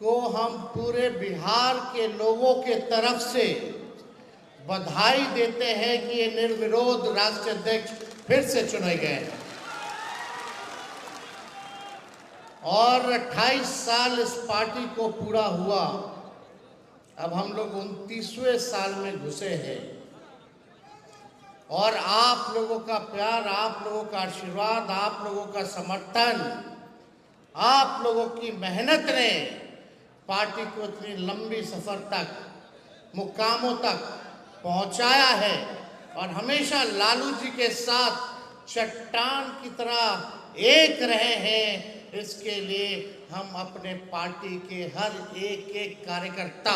को हम पूरे बिहार के लोगों के तरफ से बधाई देते हैं कि ये निर्विरोध राष्ट्रीय अध्यक्ष फिर से चुने गए हैं और 28 साल इस पार्टी को पूरा हुआ। अब हम लोग 29वें साल में घुसे हैं और आप लोगों का प्यार, आप लोगों का आशीर्वाद, आप लोगों का समर्थन, आप लोगों की मेहनत ने पार्टी को इतनी लंबी सफर तक, मुकामों तक पहुंचाया है और हमेशा लालू जी के साथ चट्टान की तरह एक रहे हैं। इसके लिए हम अपने पार्टी के हर एक कार्यकर्ता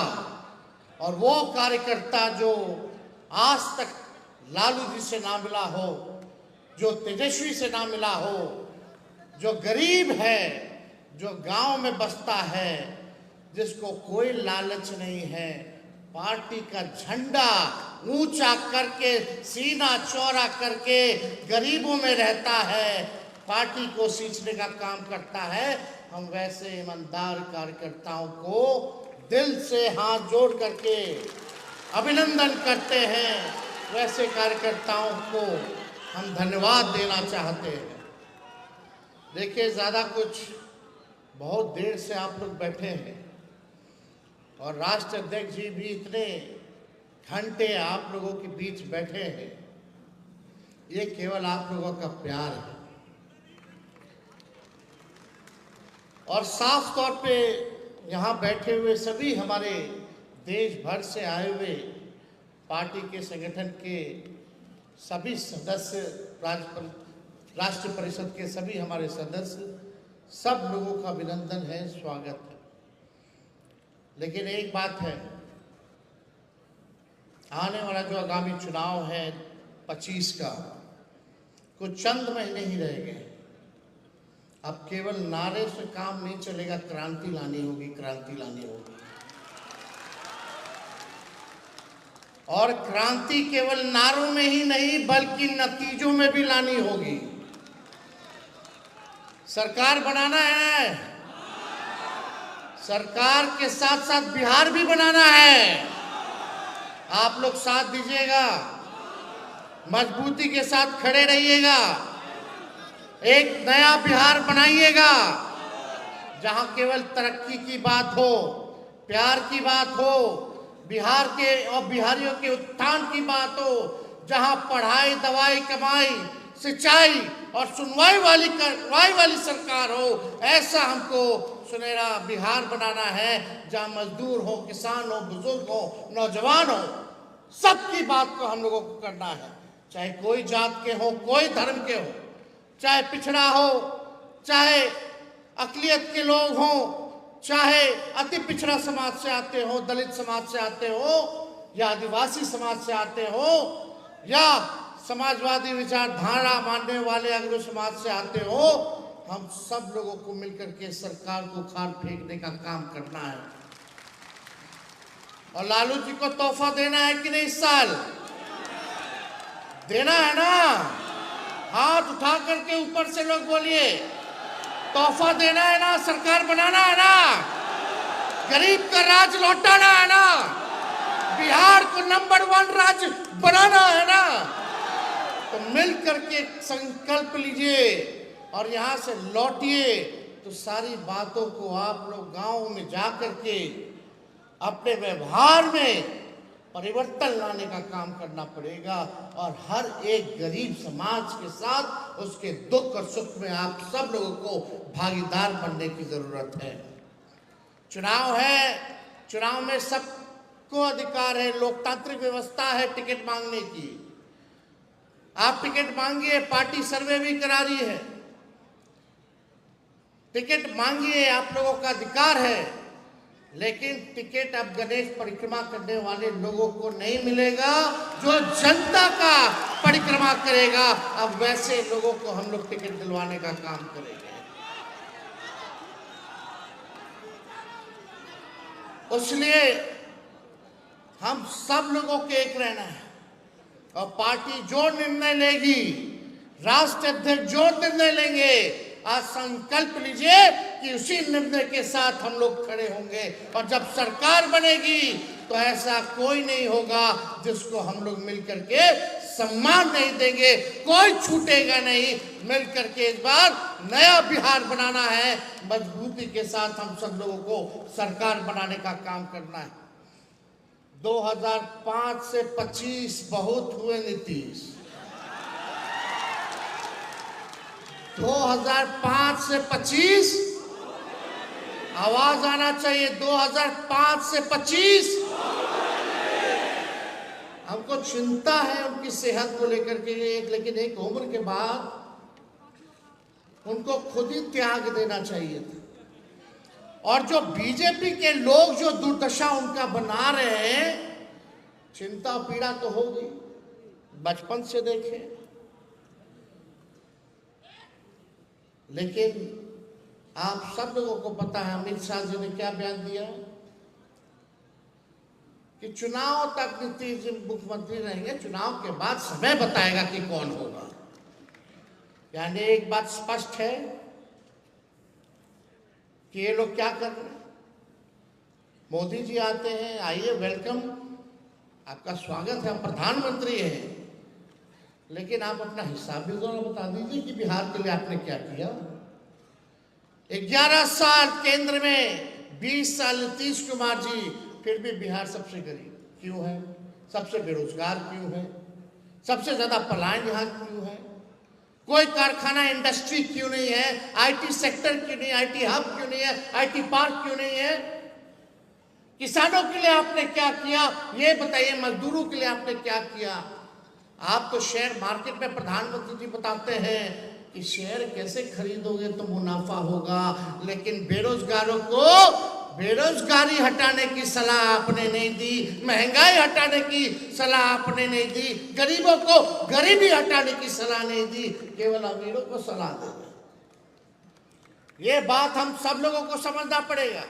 और वो कार्यकर्ता जो आज तक लालू जी से ना मिला हो, जो तेजस्वी से ना मिला हो, जो गरीब है, जो गांव में बसता है, जिसको कोई लालच नहीं है, पार्टी का झंडा ऊंचा करके, सीना चौड़ा करके गरीबों में रहता है, पार्टी को सींचने का काम करता है। हम वैसे ईमानदार कार्यकर्ताओं को दिल से हाथ जोड़ करके अभिनंदन करते हैं। वैसे कार्यकर्ताओं को हम धन्यवाद देना चाहते हैं। देखिए, ज़्यादा कुछ, बहुत देर से आप लोग बैठे हैं और राष्ट्र अध्यक्ष जी भी इतने घंटे आप लोगों के बीच बैठे हैं। ये केवल आप लोगों का प्यार है और साफ तौर पे यहाँ बैठे हुए सभी हमारे देश भर से आए हुए पार्टी के संगठन के सभी सदस्य, राष्ट्र परिषद के सभी हमारे सदस्य, सब लोगों का अभिनंदन है, स्वागत है। लेकिन एक बात है, आने वाला जो आगामी चुनाव है 25 का, कुछ चंद महीने ही रह गए। अब केवल नारे से काम नहीं चलेगा, क्रांति लानी होगी, क्रांति लानी होगी। और क्रांति केवल नारों में ही नहीं बल्कि नतीजों में भी लानी होगी। सरकार बनाना है, सरकार के साथ साथ बिहार भी बनाना है। आप लोग साथ दीजिएगा, मजबूती के साथ खड़े रहिएगा, एक नया बिहार बनाइएगा जहां केवल तरक्की की बात हो, प्यार की बात हो, बिहार के और बिहारियों के उत्थान की बात हो, जहां पढ़ाई, दवाई, कमाई, सिंचाई और सुनवाई वाली सरकार हो। ऐसा हमको सुनहरा बिहार बनाना है जहां मजदूर हो, किसान हो, बुजुर्ग हो, नौजवान हो, सबकी बात को हम लोगों को करना है। चाहे कोई जात के हो, कोई धर्म के हो, चाहे पिछड़ा हो, चाहे अकलियत के लोग हों, चाहे अति पिछड़ा समाज से आते हो, दलित समाज से आते हो, या आदिवासी समाज से आते हो, या समाजवादी विचारधारा मानने वाले अग्र समाज से आते हो, हम सब लोगों को मिलकर के सरकार को उखाड़ फेंकने का काम करना है। और लालू जी को तोहफा देना है कि नहीं? इस साल देना है ना? हाथ उठा करके ऊपर से लोग बोलिए, तोहफा देना है ना? सरकार बनाना है ना? गरीब का राज लौटाना है ना? बिहार को नंबर 1 राज्य बनाना है ना? तो मिल करके संकल्प लीजिए और यहाँ से लौटिए तो सारी बातों को आप लोग गांव में जा करके अपने व्यवहार में परिवर्तन लाने का काम करना पड़ेगा। और हर एक गरीब समाज के साथ उसके दुख और सुख में आप सब लोगों को भागीदार बनने की जरूरत है। चुनाव है, चुनाव में सबको अधिकार है, लोकतांत्रिक व्यवस्था है टिकट मांगने की। आप टिकट मांगिए, पार्टी सर्वे भी करा रही है, टिकट मांगिए, आप लोगों का अधिकार है। लेकिन टिकट अब गणेश परिक्रमा करने वाले लोगों को नहीं मिलेगा, जो जनता का परिक्रमा करेगा। अब वैसे लोगों को हम लोग टिकट दिलवाने का काम करेंगे। इसलिए हम सब लोगों के एक रहना है और पार्टी जो निर्णय लेगी, राष्ट्र अध्यक्ष जो निर्णय लेंगे, आज संकल्प लीजिए कि उसी निर्णय के साथ हम लोग खड़े होंगे और जब सरकार बनेगी तो ऐसा कोई नहीं होगा जिसको हम लोग मिलकर के सम्मान नहीं देंगे, कोई छूटेगा नहीं। मिलकर के इस बार नया बिहार बनाना है, मजबूती के साथ हम सब लोगों को सरकार बनाने का काम करना है। 2005 से 25 बहुत हुए नीतीश, 2005 से 25 आवाज आना चाहिए, 2005 से 25 हमको चिंता है उनकी सेहत को लेकर के, लेकिन एक उम्र के बाद उनको खुद ही त्याग देना चाहिए था। और जो बीजेपी के लोग जो दुर्दशा उनका बना रहे हैं, चिंता पीड़ा तो होगी, बचपन से देखे। लेकिन आप सब लोगों को पता है अमित शाह जी ने क्या बयान दिया कि चुनाव तक नीतीश जी मुख्यमंत्री रहेंगे, चुनाव के बाद समय बताएगा कि कौन होगा। यानी एक बात स्पष्ट है कि ये लोग क्या कर रहे हैं। मोदी जी आते हैं, आइए वेलकम, आपका स्वागत है, आप प्रधानमंत्री हैं, लेकिन आप अपना हिसाब भी जरा बता दीजिए कि बिहार के लिए आपने क्या किया। 11 साल केंद्र में, 20 साल नीतीश कुमार जी, फिर भी बिहार सबसे गरीब क्यों है, सबसे बेरोजगार क्यों है, सबसे ज्यादा पलायन यहाँ क्यों है, कोई कारखाना इंडस्ट्री क्यों नहीं है, आईटी सेक्टर क्यों नहीं, आईटी हब क्यों नहीं है, आईटी पार्क क्यों नहीं है। किसानों के लिए आपने क्या किया ये बताइए, मजदूरों के लिए आपने क्या किया। आप तो शेयर मार्केट में प्रधानमंत्री जी बताते हैं कि शेयर कैसे खरीदोगे तो मुनाफा होगा, लेकिन बेरोजगारों को बेरोजगारी हटाने की सलाह आपने नहीं दी, महंगाई हटाने की सलाह आपने नहीं दी, गरीबों को गरीबी हटाने की सलाह नहीं दी, केवल अमीरों को सलाह दे दी। ये बात हम सब लोगों को समझना पड़ेगा।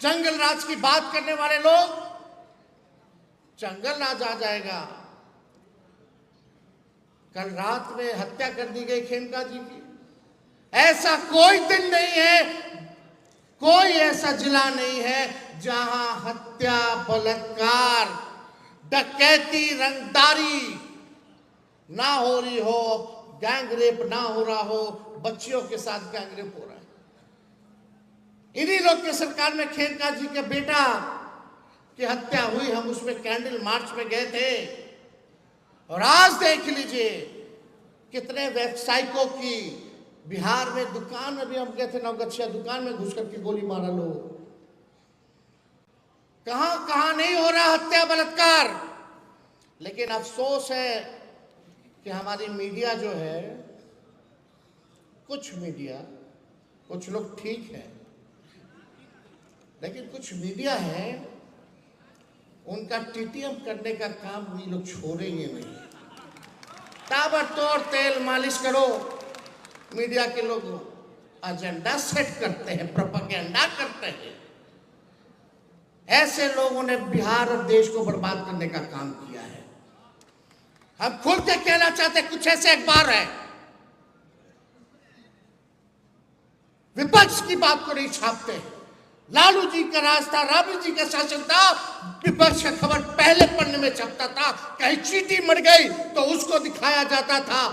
जंगल राज की बात करने वाले लोग, जंगल राज आ जाएगा। कल रात में हत्या कर दी गई खेमका जी की, ऐसा कोई दिन नहीं है, कोई ऐसा जिला नहीं है जहां हत्या, बलात्कार, डकैती, रंगदारी ना हो रही हो, गैंग रेप ना हो रहा हो, बच्चियों के साथ गैंग रेप हो रहा है। इन्हीं लोग के सरकार में खेमका जी के बेटा की हत्या हुई, हम उसमें कैंडल मार्च में गए थे। और आज देख लीजिए कितने व्यवसायिकों की बिहार में दुकान में भी हम गए थे, नवगछिया दुकान में घुस करके गोली मारा लोग। कहां कहां नहीं हो रहा हत्या, बलात्कार। लेकिन अफसोस है कि हमारी मीडिया जो है, कुछ मीडिया, कुछ लोग ठीक है, लेकिन कुछ मीडिया है उनका टीटीएम करने का काम ये लोग छोड़ेंगे नहीं। ताबड़तोड़ तेल मालिश करो, मीडिया के लोग एजेंडा सेट करते हैं, प्रोपेगेंडा करते हैं। ऐसे लोगों ने बिहार और देश को बर्बाद करने का काम किया है। हम खुल के कहना चाहते, कुछ ऐसे अखबार है विपक्ष की बात को नहीं छापते। लालू जी का राज था, राबड़ी जी का शासन था, विपक्ष का खबर पहले पन्ने में छपता था, कहीं चींटी मर गई तो उसको दिखाया जाता था।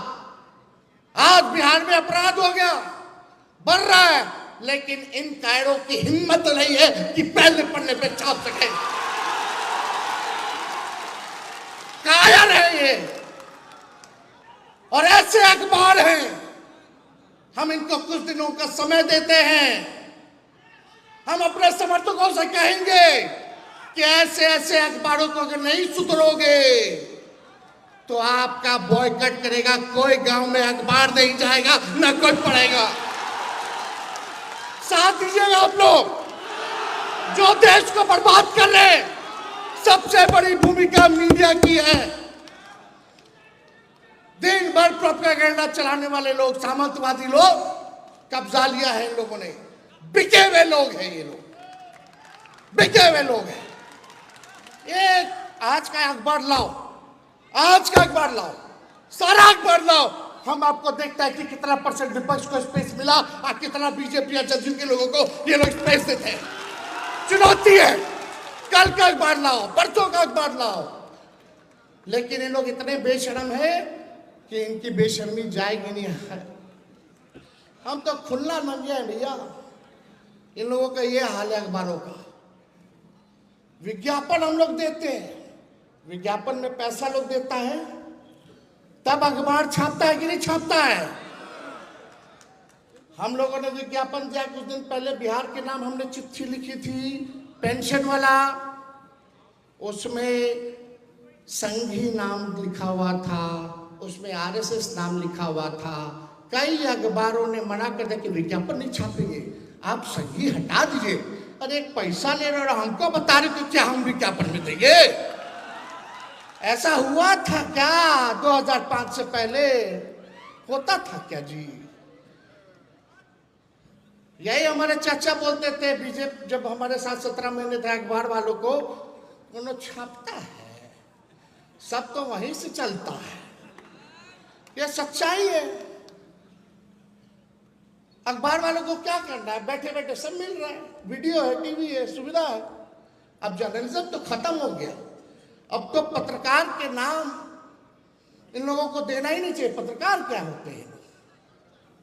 आज बिहार में अपराध हो गया, बढ़ रहा है, लेकिन इन कायरों की हिम्मत नहीं है कि पहले पन्ने पे छाप सके। कायर है ये, और ऐसे अखबार हैं, हम इनको कुछ दिनों का समय देते हैं। हम अपने समर्थकों से कहेंगे कि ऐसे ऐसे अखबारों को अगर नहीं सुधरोगे तो आपका बॉयकॉट करेगा, कोई गांव में अखबार नहीं जाएगा, ना कोई पढ़ेगा। साथ दीजिएगा आप लोग, जो देश को बर्बाद कर रहे। सबसे बड़ी भूमिका मीडिया की है। दिन भर प्रोपेगेंडा चलाने वाले लोग, सामंतवादी लोग, कब्जा लिया है इन लोगों ने। बिके हुए लोग हैं ये लोग, बिके हुए लोग हैं। ये आज का अखबार लाओ, आज का अखबार लाओ, सारा अखबार लाओ, हम आपको देखता है कि कितना % विपक्ष को स्पेस मिला और कितना बीजेपी और जदयू के लोगों को ये लोग स्पेस देते हैं। चुनौती है, कल का अखबार लाओ, परसों का अखबार लाओ। लेकिन ये लोग इतने बेशर्म है कि इनकी बेशर्मी जाएगी नहीं। हम तो खुला नंगे हैं भैया। इन लोगों का ये हाल है अखबारों का। विज्ञापन हम लोग देते हैं, विज्ञापन में पैसा लोग देता है, तब अखबार छापता है कि नहीं छापता है। हम लोगों ने विज्ञापन दिया कुछ दिन पहले, बिहार के नाम हमने चिट्ठी लिखी थी पेंशन वाला, उसमें संघी नाम लिखा हुआ था, उसमें RSS नाम लिखा हुआ था। कई अखबारों ने मना कर दिया कि विज्ञापन नहीं छापेंगे, आप संघी हटा दीजिए। अरे एक पैसा ले रहे और हमको बता रहे तो क्या हम विज्ञापन में देंगे? ऐसा हुआ था क्या 2005 से पहले? होता था क्या जी? यही हमारे चाचा बोलते थे बीजेपी जब हमारे साथ 17 महीने थे अखबार वालों को, उन्होंने छापता है, सब तो वहीं से चलता है। यह सच्चाई है। अखबार वालों को क्या करना है? बैठे बैठे सब मिल रहा है, वीडियो है, टीवी है, सुविधा है। अब जर्नलिज्म तो खत्म हो गया। अब तो पत्रकार के नाम इन लोगों को देना ही नहीं चाहिए। पत्रकार क्या होते हैं?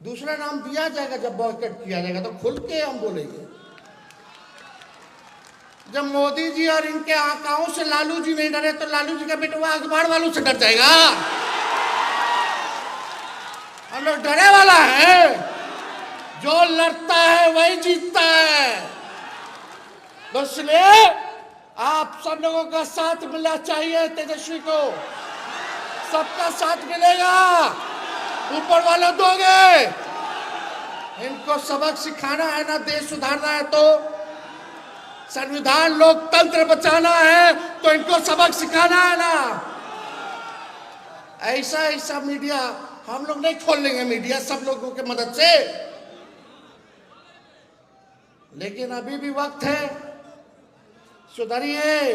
दूसरा नाम दिया जाएगा जब बॉयकॉट किया जाएगा तो खुल के हम बोलेंगे। जब मोदी जी और इनके आकाओं से लालू जी नहीं डरे तो लालू जी का बेटा अखबार वालों से डर जाएगा। हम लोग डरे वाला है, जो लड़ता है वही जीतता है। तो इसलिए आप सब लोगों का साथ मिलना चाहिए। तेजस्वी को सबका साथ मिलेगा, ऊपर वाले दोगे। इनको सबक सिखाना है ना, देश सुधारना है तो, संविधान लोकतंत्र बचाना है तो इनको सबक सिखाना है ना। ऐसा मीडिया हम लोग नहीं खोल लेंगे, मीडिया सब लोगों की मदद से। लेकिन अभी भी वक्त है, सुधरिए।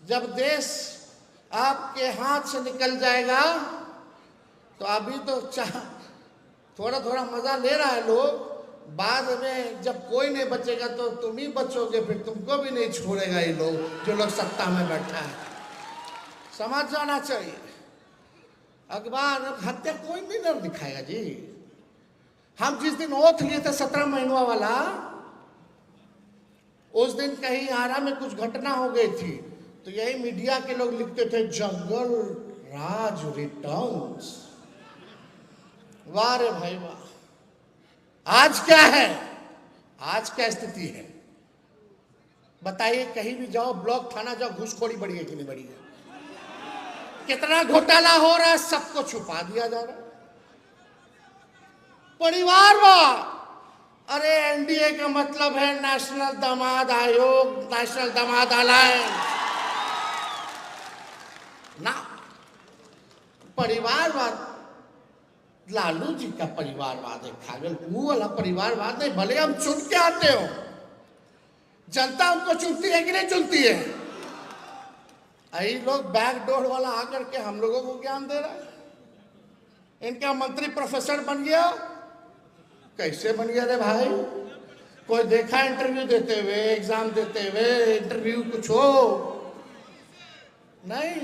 जब देश आपके हाथ से निकल जाएगा तो अभी तो थोड़ा थोड़ा मजा ले रहा है लोग, बाद में जब कोई नहीं बचेगा तो तुम ही बचोगे, फिर तुमको भी नहीं छोड़ेगा ये लोग, जो लोग सत्ता में बैठा है। समझ जाना चाहिए। अखबार हत्या कोई भी नहीं दिखाएगा जी। हम जिस दिन ओथ लिए थे 17 महीनों वाला, उस दिन कहीं आरा में कुछ घटना हो गई थी तो यही मीडिया के लोग लिखते थे जंगल राज रिटर्न्स। वाह रे भाई वाह। आज क्या है? आज क्या स्थिति है बताइए? कहीं भी जाओ, ब्लॉक थाना जाओ, घूसखोरी बढ़ी है कि नहीं बढ़ी है? कितना घोटाला हो रहा है, सबको छुपा दिया जा रहा है। परिवारवाद, अरे NDA का मतलब है नेशनल दामाद आयोग, नेशनल दामाद अलायंस ना। परिवारवाद लालू जी का परिवारवाद है, खागल वो वाला परिवारवाद नहीं। भले हम चुन के आते हो, जनता उनको चुनती है कि नहीं चुनती है? यही लोग बैकडोर वाला आकर के हम लोगों को ज्ञान दे रहा है। इनका मंत्री प्रोफेसर बन गया। कैसे बन गया रे भाई? कोई देखा इंटरव्यू देते हुए, एग्जाम देते हुए? इंटरव्यू कुछ हो नहीं।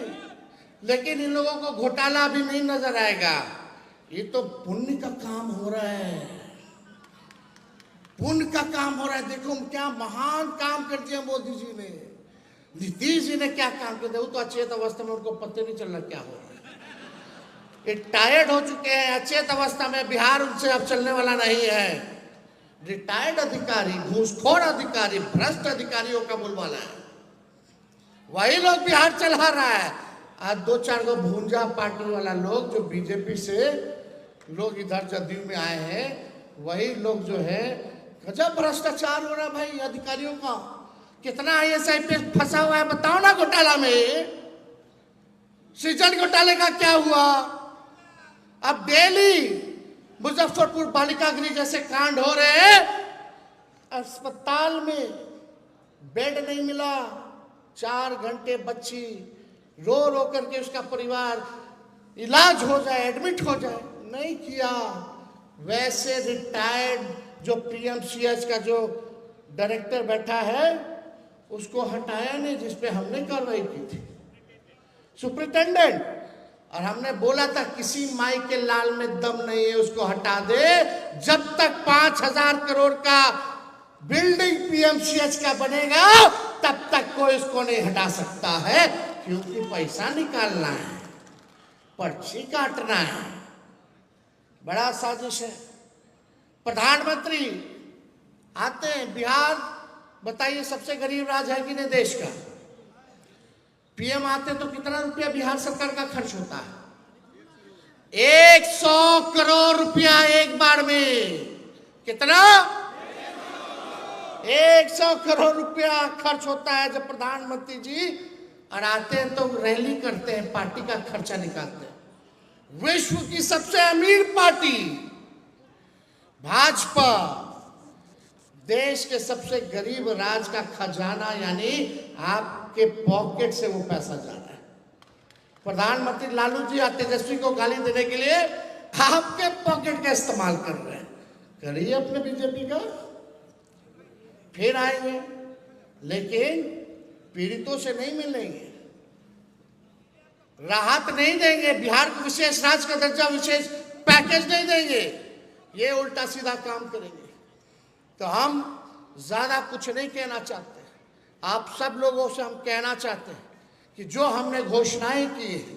लेकिन इन लोगों को घोटाला भी नहीं नजर आएगा। ये तो पुण्य का काम हो रहा है, पुण्य का काम हो रहा है। देखो क्या महान काम कर दिया मोदी जी ने, नीतीश जी ने क्या काम कर दिया। वो तो अचेत अवस्था में, उनको पता नहीं चल रहा क्या हो रहा है। ये टायर्ड हो चुके हैं, अचेत अवस्था में। बिहार उनसे अब चलने वाला नहीं है। रिटायर्ड अधिकारी, घूसखोर अधिकारी, भ्रष्ट अधिकारियों का बोलबाला है। वही लोग बिहार चला रहा है। आज 2-4 गो भूंजा पार्टी वाला लोग जो बीजेपी से लोग इधर जदयू में आए हैं, वही लोग जो है, गजब भ्रष्टाचार हो रहा है भाई अधिकारियों का। कितना ISI फंसा हुआ है बताओ ना घोटाला में। सृजन घोटाले का क्या हुआ? अब डेली मुजफ्फरपुर बालिका गृह जैसे कांड हो रहे हैं। अस्पताल में बेड नहीं मिला, 4 घंटे बच्ची रो रो करके उसका परिवार इलाज हो जाए, एडमिट हो जाए, नहीं किया। वैसे रिटायर्ड जो पीएमसीएच का जो डायरेक्टर बैठा है उसको हटाया नहीं, जिसपे हमने कार्रवाई की थी, सुपरिटेंडेंट। और हमने बोला था किसी माई के लाल में दम नहीं है, उसको हटा दे। जब तक 5,000 करोड़ का बिल्डिंग पीएमसीएच का बनेगा तब तक कोई इसको नहीं हटा सकता है, क्योंकि पैसा निकालना है, पर्ची काटना है। बड़ा साजिश है। प्रधानमंत्री आते हैं बिहार, बताइए सबसे गरीब राज्य है कि नहीं देश का। पीएम आते तो कितना रुपया बिहार सरकार का खर्च होता है? 100 करोड़ रुपया एक बार में। कितना? 100 करोड़ रुपया खर्च होता है जब प्रधानमंत्री जी और आते हैं तो रैली करते हैं, पार्टी का खर्चा निकालते हैं। विश्व की सबसे अमीर पार्टी भाजपा देश के सबसे गरीब राज्य का खजाना, यानी आपके पॉकेट से वो पैसा जा रहा है। प्रधानमंत्री लालू जी और तेजस्वी को गाली देने के लिए आपके पॉकेट का इस्तेमाल कर रहे हैं। करिए अपने बीजेपी का, फिर आएंगे, लेकिन पीड़ितों से नहीं मिलेंगे, राहत नहीं देंगे, बिहार को विशेष राज्य का दर्जा, विशेष पैकेज नहीं देंगे, ये उल्टा सीधा काम करेंगे। तो हम ज्यादा कुछ नहीं कहना चाहते, आप सब लोगों से हम कहना चाहते हैं कि जो हमने घोषणाएं की है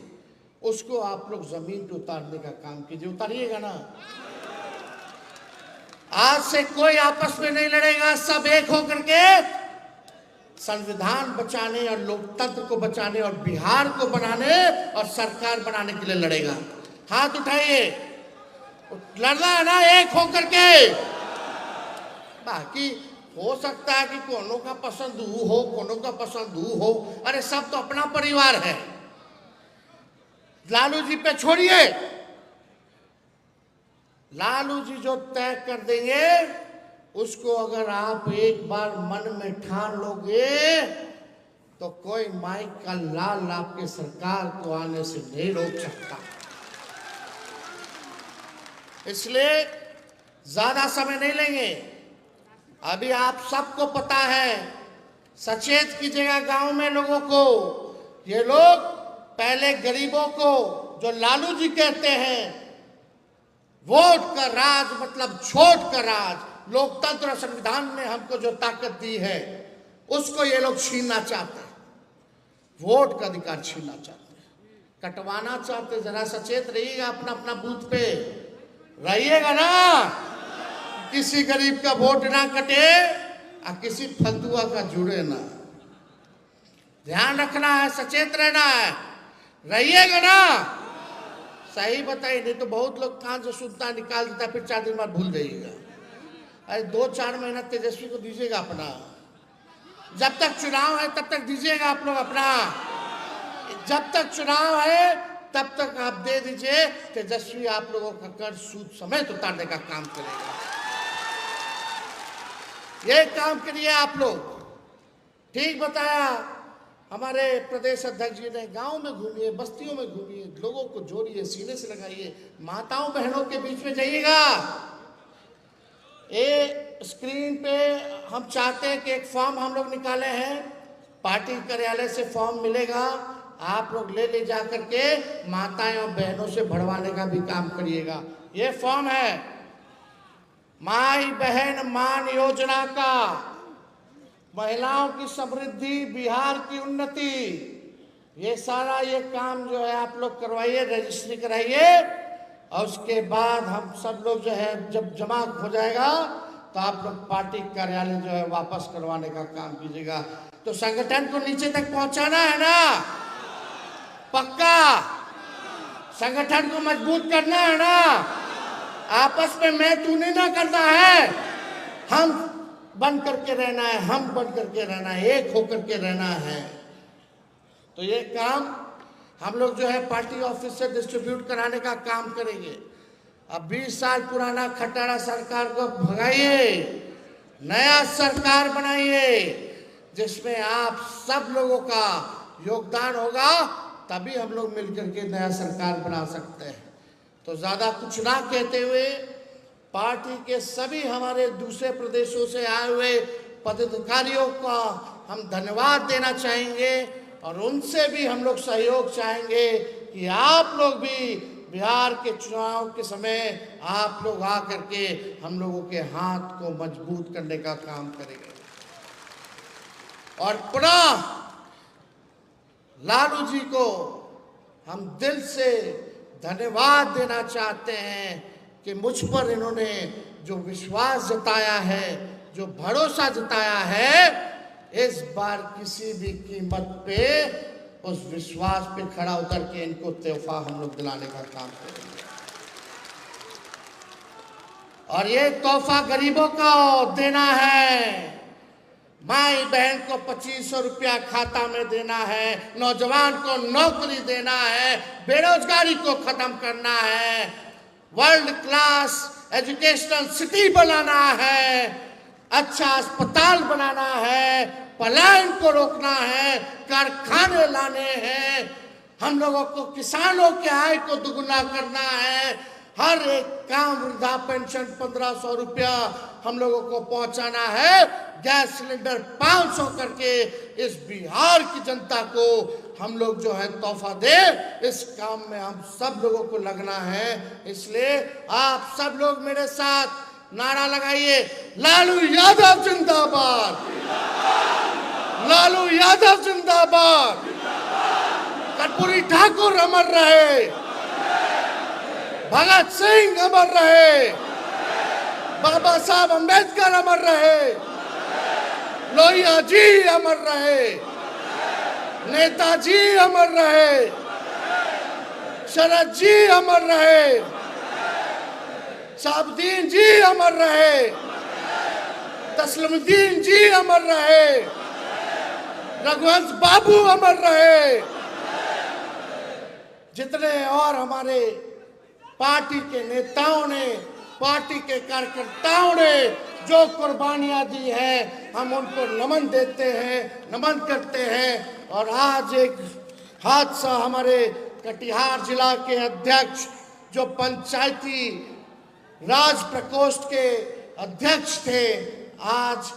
उसको आप लोग जमीन पे उतारने का काम कीजिए। उतारिएगा ना? आज से कोई आपस में नहीं लड़ेगा, सब एक होकर के संविधान बचाने और लोकतंत्र को बचाने और बिहार को बनाने और सरकार बनाने के लिए लड़ेगा। हाथ उठाइए, लड़ना है ना एक होकर के। बाकी हो सकता है कि कोनो का पसंद ऊ हो, कोनो का पसंद ऊ हो, अरे सब तो अपना परिवार है। लालू जी पे छोड़िए, लालू जी जो तय कर देंगे उसको अगर आप एक बार मन में ठान लोगे तो कोई माइक का लाल आपके सरकार को आने से नहीं रोक सकता। इसलिए ज्यादा समय नहीं लेंगे। अभी आप सबको पता है, सचेत कीजिएगा गांव में लोगों को। ये लोग पहले गरीबों को, जो लालू जी कहते हैं वोट का राज मतलब छोट का राज, लोकतंत्र और संविधान ने हमको जो ताकत दी है उसको ये लोग छीनना चाहते हैं, वोट का अधिकार छीनना चाहते हैं, कटवाना चाहते हैं। जरा सचेत रहिएगा, अपना अपना बूथ पे रहिएगा ना, किसी गरीब का वोट ना कटे और किसी फतुआ का जुड़े ना। ध्यान रखना है, सचेत रहना है, रहिएगा ना। सही बताइए, नहीं तो बहुत लोग कान से सुनता निकाल देता, फिर 4 दिन बाद भूल जाइएगा। अरे 2-4 महीना तेजस्वी को दीजिएगा अपना, जब तक चुनाव है तब तक दीजिएगा आप लोग अपना, जब तक चुनाव है तब तक आप दे दीजिए। तेजस्वी आप लोगों का कर्ज सूद समेत उतारने का काम करेगा। ये काम करिए आप लोग। ठीक बताया हमारे प्रदेश अध्यक्ष जी ने। गांव में घूमिए, बस्तियों में घूमिए, लोगों को जोड़िए, सीने से लगाइए, माताओं बहनों के बीच में जाइएगा। ये स्क्रीन पे हम चाहते हैं कि एक फॉर्म हम लोग निकाले हैं, पार्टी कार्यालय से फॉर्म मिलेगा, आप लोग ले जा करके माताएं और बहनों से भरवाने का भी काम करिएगा। ये फॉर्म है माई बहन मान योजना का, महिलाओं की समृद्धि, बिहार की उन्नति, ये सारा ये काम जो है आप लोग करवाइए, रजिस्ट्री कराइए। और उसके बाद हम सब लोग जो है जब जमा हो जाएगा तो आप लोग पार्टी कार्यालय जो है वापस करवाने का काम कीजिएगा। तो संगठन को नीचे तक पहुंचाना है ना, पक्का। संगठन को मजबूत करना है ना, आपस में मैं तू नहीं ना करना है, हम बन करके रहना है, हम बन करके रहना है, एक होकर के रहना है। तो ये काम हम लोग जो है पार्टी ऑफिस से डिस्ट्रीब्यूट कराने का काम करेंगे। अब 20 साल पुराना खटारा सरकार को भगाइए, नया सरकार बनाइए जिसमें आप सब लोगों का योगदान होगा तभी हम लोग मिलकर के नया सरकार बना सकते हैं। तो ज़्यादा कुछ ना कहते हुए पार्टी के सभी हमारे दूसरे प्रदेशों से आए हुए पदाधिकारियों का हम धन्यवाद देना चाहेंगे और उनसे भी हम लोग सहयोग चाहेंगे कि आप लोग भी बिहार के चुनाव के समय आप लोग आकर के हम लोगों के हाथ को मजबूत करने का काम करेंगे। और पुनः लालू जी को हम दिल से धन्यवाद देना चाहते हैं कि मुझ पर इन्होंने जो विश्वास जताया है, जो भरोसा जताया है, इस बार किसी भी कीमत पे उस विश्वास पे खड़ा उतर के इनको तोहफा हम लोग दिलाने का काम करेंगे। और ये तोहफा गरीबों को देना है, माई बहन को 2500 रुपया खाता में देना है, नौजवान को नौकरी देना है, बेरोजगारी को खत्म करना है, वर्ल्ड क्लास एजुकेशनल सिटी बनाना है, अच्छा अस्पताल बनाना है, पलायन को रोकना है, कारखाने लाने हैं, हम लोगों को किसानों के आय को दुगुना करना है, हर एक काम वृद्धा पेंशन 1500 रुपया हम लोगों को पहुंचाना है, गैस सिलेंडर 500 करके इस बिहार की जनता को हम लोग जो है तोहफा दे। इस काम में हम सब लोगों को लगना है। इसलिए आप सब लोग मेरे साथ नारा लगाइए, लालू यादव जिंदाबाद, लालू यादव जिंदाबाद, कर्पूरी ठाकुर अमर रहे, भगत सिंह अमर रहे, बाबा साहब अम्बेडकर अमर रहे, लोहिया जी अमर रहे, नेताजी अमर रहे, शरद जी अमर रहे, साबुद्दीन जी अमर रहे, तस्लीमुद्दीन जी अमर रहे, रघुवंश बाबू अमर रहे, जितने और हमारे पार्टी के नेताओं ने, पार्टी के कार्यकर्ताओं ने जो कुर्बानियां दी है, हम उनको नमन देते हैं, नमन करते हैं। और आज एक हादसा, हमारे कटिहार जिला के अध्यक्ष जो पंचायती राज प्रकोष्ठ के अध्यक्ष थे, आज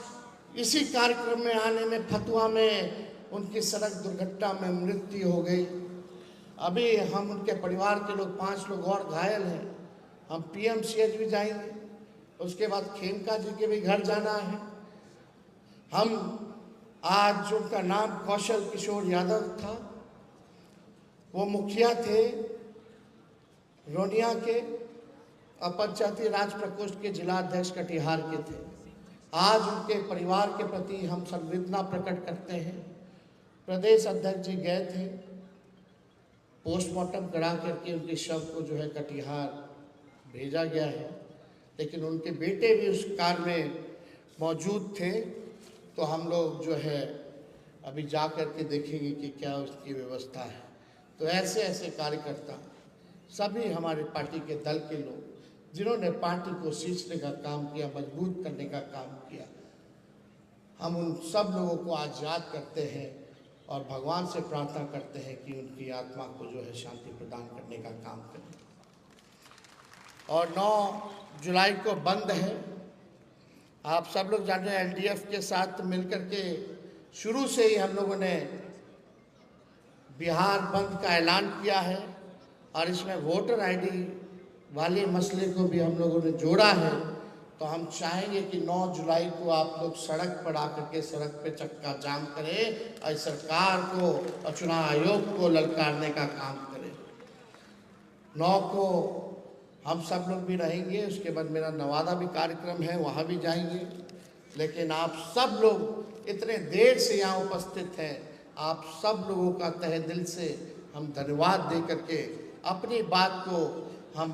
इसी कार्यक्रम में आने में फतुहा में उनकी सड़क दुर्घटना में मृत्यु हो गई। अभी हम उनके परिवार के लोग 5 लोग और घायल हैं। हम PMCH भी जाएंगे, उसके बाद खेमका जी के भी घर जाना है। हम आज जो उनका नाम कौशल किशोर यादव था, वो मुखिया थे रोनिया के और पंचायती राज प्रकोष्ठ के जिला अध्यक्ष कटिहार के थे। आज उनके परिवार के प्रति हम संवेदना प्रकट करते हैं। प्रदेश अध्यक्ष जी गए थे, पोस्टमार्टम करा करके उनके शव को जो है कटिहार भेजा गया है, लेकिन उनके बेटे भी उस कार में मौजूद थे। तो हम लोग जो है अभी जा कर के देखेंगे कि क्या उसकी व्यवस्था है। तो ऐसे ऐसे कार्यकर्ता, सभी हमारे पार्टी के दल के लोग जिन्होंने पार्टी को सींचने का काम किया, मजबूत करने का काम किया, हम उन सब लोगों को आज याद करते हैं और भगवान से प्रार्थना करते हैं कि उनकी आत्मा को जो है शांति प्रदान करने का काम करें। और 9 जुलाई को बंद है। आप सब लोग जान रहे हैं, LDF के साथ मिलकर के शुरू से ही हम लोगों ने बिहार बंद का ऐलान किया है और इसमें वोटर ID वाले मसले को भी हम लोगों ने जोड़ा है। तो हम चाहेंगे कि 9 जुलाई को आप लोग सड़क पर आकर के सड़क पे चक्का जाम करें और सरकार को और चुनाव आयोग को ललकारने का काम करें। 9 को हम सब लोग भी रहेंगे, उसके बाद मेरा नवादा भी कार्यक्रम है, वहाँ भी जाएंगे। लेकिन आप सब लोग इतने देर से यहाँ उपस्थित हैं, आप सब लोगों का तहे दिल से हम धन्यवाद दे करके अपनी बात को हम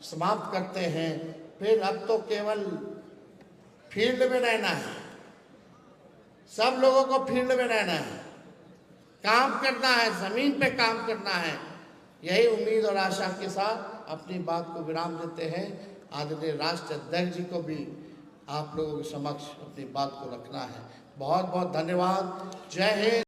समाप्त करते हैं। फिर अब तो केवल फील्ड में रहना है, सब लोगों को फील्ड में रहना है, काम करना है, जमीन पे काम करना है। यही उम्मीद और आशा के साथ अपनी बात को विराम देते हैं। आदरणीय राष्ट्र अध्यक्ष जी को भी आप लोगों के समक्ष अपनी बात को रखना है। बहुत बहुत धन्यवाद। जय हिंद।